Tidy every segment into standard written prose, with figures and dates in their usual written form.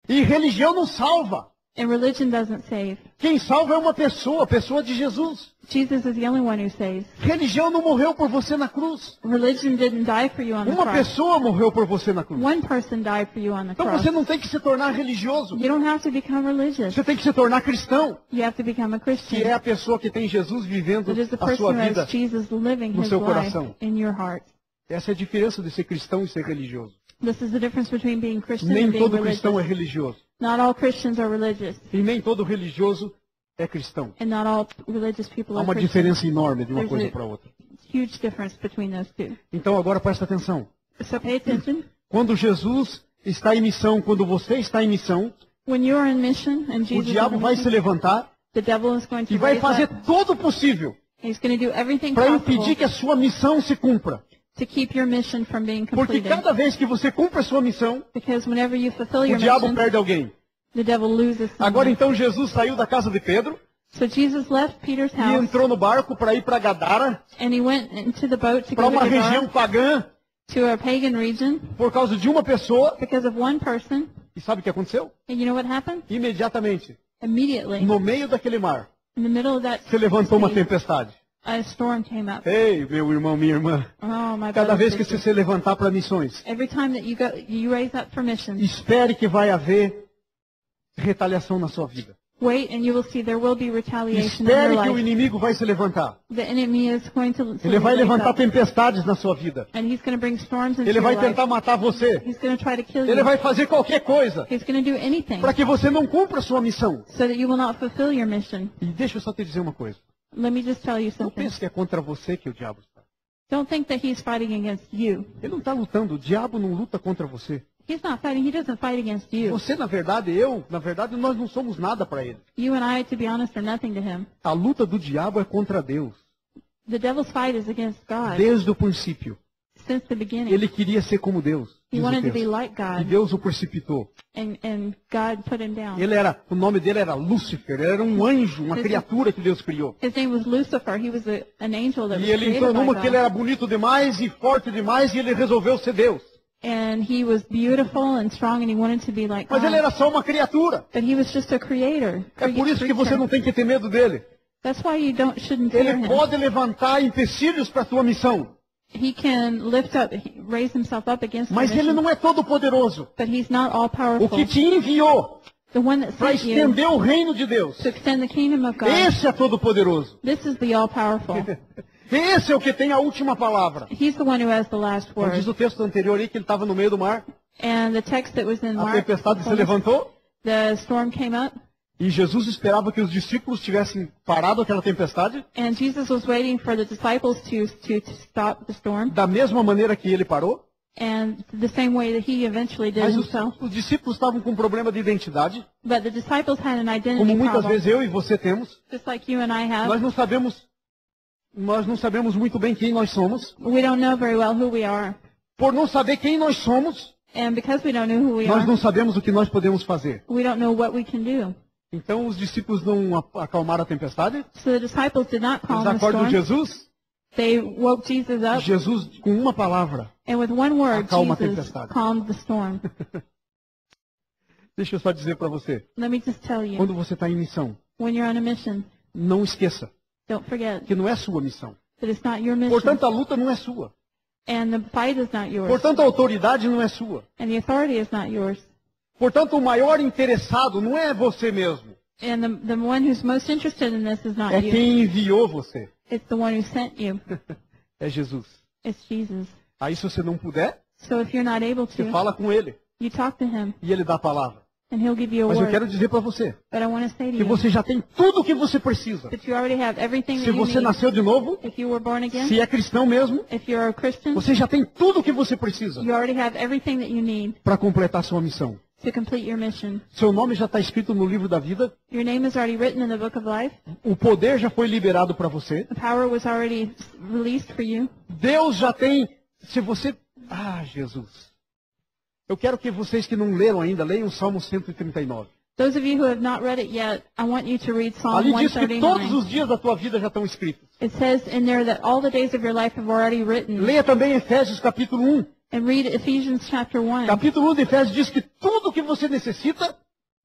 E religião não salva. And religion doesn't save. Quem salva é uma pessoa, a pessoa de Jesus. Jesus is the only one who saves. Religião não morreu por você na cruz. Religion didn't die for you on the Uma cross. pessoa morreu por você na cruz. One person died for you on the Então cross. você não tem que se tornar religioso. You don't have to become religious. Você tem que se tornar cristão. You have to become a Que Christian. é a pessoa que tem Jesus vivendo It is the a sua person who vida. has Jesus living no his seu life coração. in your heart. Essa é a diferença de ser cristão e ser religioso. This is the difference between being Christian Nem and being todo religious. cristão é religioso. Not all Christians are religious, E nem todo religioso é cristão. and not all religious people Há are uma Christians. diferença enorme de uma There's coisa a- para outra. Huge difference between those two. Então agora presta atenção. So pay attention. Quando Jesus está em missão, quando você está em missão, When you are in mission and o Jesus is diabo in vai se mission, levantar the devil is going e to vai raise fazer up. todo o possível He's going to do everything para possible impedir que a sua missão se cumpra. to keep your mission from being Porque completed. cada vez que você cumpre a sua missão, Because whenever you fulfill o your diabo mission, perde alguém. the devil loses Agora someone. então Jesus saiu da casa de Pedro So Jesus left Peter's e house entrou no barco para ir para Gadara, and he went into the boat to para go to uma região Gadara, pagã, to a pagan region, por causa de uma pessoa. because of one person. E sabe o que aconteceu? And you know what happened? Imediatamente, Immediately, no meio daquele mar, in the middle of that se levantou uma sea, tempestade. a storm came up. Ei, meu irmão, minha irmã, Oh, my cada brothers vez and que você sisters. se levantar para missões, Every time that you raise up for mission, espere que vai haver retaliação na sua vida. wait and you will see there will be retaliation in your Espere que o life. inimigo vai se levantar. The enemy is going to Ele vai raise levantar up, tempestades na sua vida. and he's going to bring storms into Ele vai your life. tentar matar você. He's going to try to kill Ele you. vai fazer qualquer coisa He's going to do anything para que você não cumpra a sua missão. so that you will not fulfill your mission. E deixa eu só te dizer uma coisa. Let me just tell you Não something. pense que é contra você que o diabo está. Don't think that he's fighting against you. Ele não está lutando. O diabo não luta contra você. He's not fighting. He doesn't fight against you. Você, na verdade, nós não somos nada para ele. You and I, to be honest, are nothing to him. A luta do diabo é contra Deus. The devil's fight is against God Desde o princípio. since the beginning. Ele queria ser como Deus. He diz o wanted to be texto. like E God, Deus o precipitou. and God put him down. O nome dele era Lúcifer. Ele era um anjo, uma criatura que Deus criou. His name was Lucifer. He was an angel that E was ele created entrou by numa que ele God. era bonito demais e forte demais e ele resolveu ser Deus. And he was beautiful and strong, and he wanted to be like Mas ele God. era só uma criatura. But he was just a creator. É por isso que você não tem que ter medo dele. That's why you shouldn't fear Ele him. pode levantar empecilhos para a tua missão. He can raise himself up against Mas the ele mission, não é todo poderoso. but he's not all O powerful. que te enviou The one that para sent you estender o reino de Deus. to extend the kingdom of God. Esse é todo poderoso. This is the all powerful. Esse é o que tem a última palavra. He's the one who has the last Como diz word. o texto anterior aí que ele estava no meio do mar. And the text that was in A Mark, tempestade se levantou. the storm came up, E Jesus esperava que os discípulos tivessem parado aquela tempestade. and Jesus was waiting for the disciples to stop the storm, Da mesma maneira que ele parou. and the same way that he eventually did Mas himself. os discípulos estavam com um problema de identidade. But the disciples had an identity Como muitas problem, vezes eu e você temos. just like you and I Nós have. não sabemos muito bem quem nós somos. We don't know very well who we are. Por não saber quem nós somos, And because we don't know who we nós are, não sabemos o que nós podemos fazer. we don't know what we can do. Então os discípulos não acalmaram a tempestade. So the disciples did not calm Eles the acordam storm. Jesus. They woke Jesus up, Jesus, com uma palavra. and with one word, Acalma a Jesus tempestade. calmed the storm. Deixa eu só dizer para você. Let me just tell you, Quando você está em missão, when you're on a mission, não esqueça don't forget que não é sua missão. that it's not your mission, Portanto, a luta não é sua. and the fight is not yours, Portanto, a autoridade não é sua. and the authority is not yours. Portanto, o maior interessado não é você mesmo. And the one who's most interested in this is not É you. quem enviou você. It's the one who sent you. É Jesus. It's Jesus. Aí, se você não puder, So if you're not able você to, fala com ele. you talk to him, E ele dá a palavra. and he'll give you a Mas eu word. quero dizer para você But I want to say to que you você já tem tudo o que você precisa. that you already have everything Se that you você need. nasceu de novo, If you were born again, se é cristão mesmo, if you're a Christian, você já tem tudo o que você precisa you already have everything that you need para completar sua missão. to complete your mission. Seu nome já está escrito no livro da vida. Your name is already written in the book of life. O poder já foi liberado para você. The power was already released for you. Deus já tem. Se você. Jesus. Eu quero que vocês que não leram ainda, leiam o Salmo 139. Those of you who have not read it yet, I want you to read Psalm Ali diz que todos 139. os dias da tua vida já estão escritos. It says in there that all the days of your life have already written. Leia também Efésios capítulo 1. And read Ephesians chapter 1. Capítulo 1 de Efésios diz que tudo que você necessita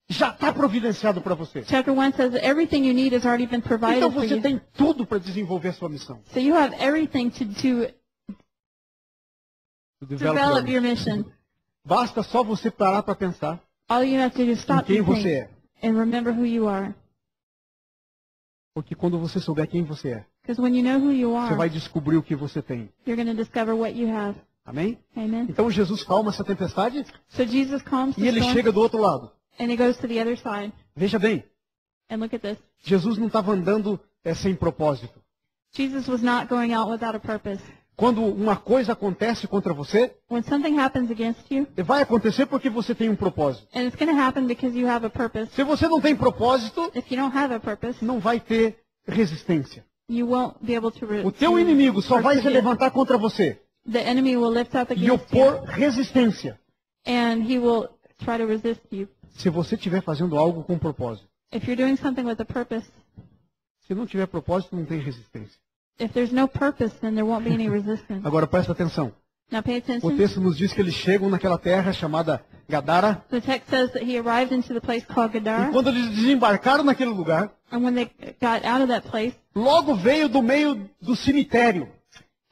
já está providenciado para você. Chapter 1 says that everything you need has already been provided Então for você you. tem tudo para desenvolver a sua missão. So you have everything to develop your mission. Basta só você parar para pensar All you have to do is em stop quem and você think é. and remember who you are. Porque quando você souber quem você é, Because when you know who you você vai are, descobrir o que você tem. you're going to discover what you have. Amém? Amen. Então Jesus calma essa tempestade So Jesus calms e the ele storm chega do outro lado. and he goes to the other side. Veja bem, And look at this. Jesus não estava andando sem propósito. Jesus was not going out without a purpose. Quando uma coisa acontece contra você, When something happens against you, vai acontecer porque você tem um propósito. and it's going to happen because you have a purpose. Se você não tem propósito, If you don't have a purpose, não vai ter resistência. you won't be able to O teu inimigo só vai se persevere. levantar contra você The enemy will lift up e against you, opor resistência and he will try to resist you. se você estiver fazendo algo com propósito. If you're doing something with a purpose, Se não tiver propósito, não tem resistência. if there's no purpose, then there won't be any resistance. Agora presta atenção. Now pay O attention. texto nos diz que eles chegam naquela terra chamada Gadara. The text says that he arrived into the place called E Gadara, quando eles desembarcaram naquele lugar, and when they got out of that place, logo veio do meio do cemitério.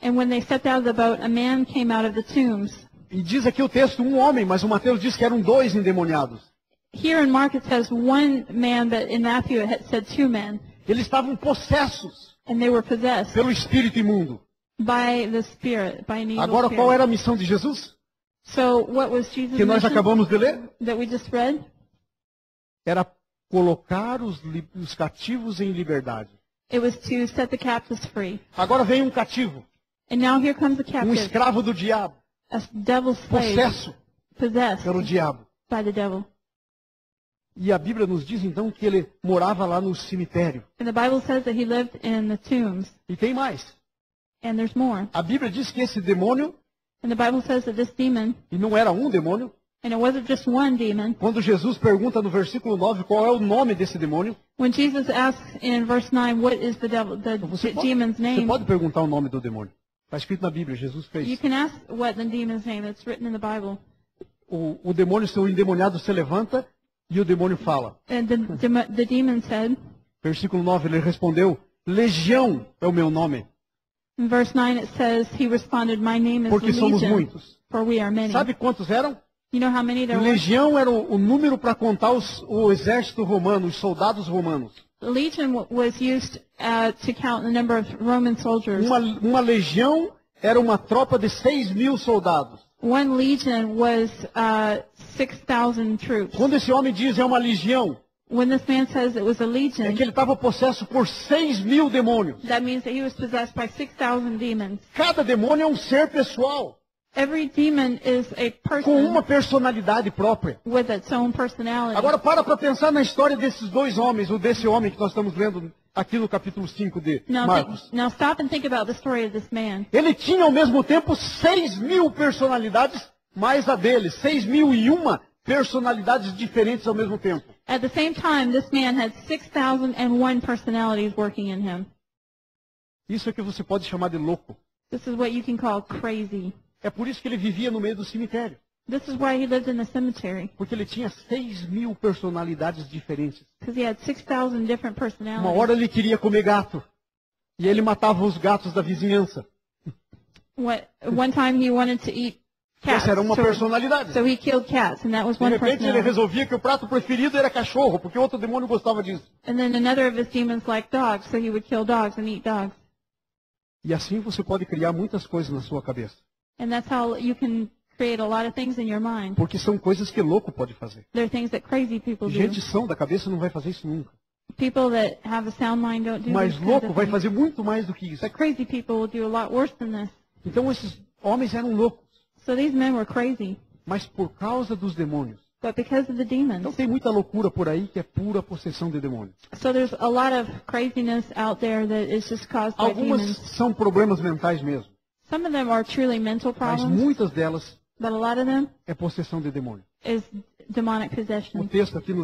and when they stepped out of the boat, a man came out of the tombs. E diz aqui o texto, um homem, mas o Mateus diz que eram dois endemoniados. Here in Mark it says one man, but in Matthew it had said two men, Eles estavam possessos and they were possessed pelo espírito imundo. by the spirit, by an evil Agora, qual spirit. era a missão de Jesus? So what was Jesus' Que nós mission acabamos de ler? that we just read? Era colocar os cativos em liberdade. It was to set the captives free. Agora vem um cativo, And now here comes a um captive, escravo do diabo, a devil's slave, possesso possessed pelo diabo. by the devil. E a Bíblia nos diz então que ele morava lá no cemitério. And the Bible says that he lived in the tombs. E tem mais. And there's more. A Bíblia diz que esse demônio, And the Bible says that this demon, e não era um demônio, and it wasn't just one demon. quando Jesus pergunta no versículo 9 qual é o nome desse demônio, When Jesus asks in verse 9, what is the devil, the demon's você name? pode perguntar o nome do demônio. Está escrito na Bíblia, Jesus You fez. can ask what the demon's name. It's written in the Bible. O demônio, seu endemoniado, se levanta e o demônio fala. And the demon said, Versículo 9, ele respondeu, Legião é o meu nome, in verse 9 it says, he responded, my name is porque somos Legion, muitos. for we are many. Sabe quantos eram? You know how many there were? Legião era o número para contar o exército romano, os soldados romanos. Legion was used to count the number of Roman soldiers. Uma legião era uma tropa de 6.000 soldados. One legion was 6,000 troops. Quando esse homem diz é uma legião, When this man says it was a é legion, que ele estava possesso por 6.000 demônios. that means that he was possessed by 6,000 demons. Cada demônio é um ser pessoal, Every demon is a com uma person personalidade própria. with its own personality. Agora para pensar na história desses dois homens, ou desse homem que nós estamos lendo aqui no capítulo 5 de Marcos. Now stop and think about the story of this man. Ele tinha ao mesmo tempo 6.000 personalidades, mais a dele, 6.001 personalidades diferentes ao mesmo tempo. At the same time, this man had 6,001 personalities working in him. Isso é que você pode chamar de louco. This is what you can call crazy. É por isso que ele vivia no meio do cemitério. This is why he lived in the cemetery, Porque ele tinha 6.000 personalidades diferentes. because he had 6,000 different Uma personalities. hora ele queria comer gato. E ele matava os gatos da vizinhança. One time he wanted to eat cats, Essa era uma personalidade. so he killed cats, and that was De one repente ele personality. resolvia que o prato preferido era cachorro, porque outro demônio gostava disso. And then another of his demons liked dogs, so he would kill dogs and eat dogs. E assim você pode criar muitas coisas na sua cabeça. And that's how you can create a lot of things in your mind. Porque são coisas que louco pode fazer. There are things that crazy people do. Gente são da cabeça não vai fazer isso nunca. People that have a sound mind don't do Mas these kinds louco of vai things. fazer muito mais do que isso. But crazy people will do a lot worse than this. Então esses homens eram loucos, So these men were crazy, mas por causa dos demônios. but because of the Então demons. tem muita loucura por aí que é pura possessão de demônios. So there's a lot of craziness out there that is just caused by Algumas demons. são problemas mentais mesmo, Some of them are truly mental mas problems, muitas delas but a lot of them é possessão de demônio. is demonic O possession. texto aqui nos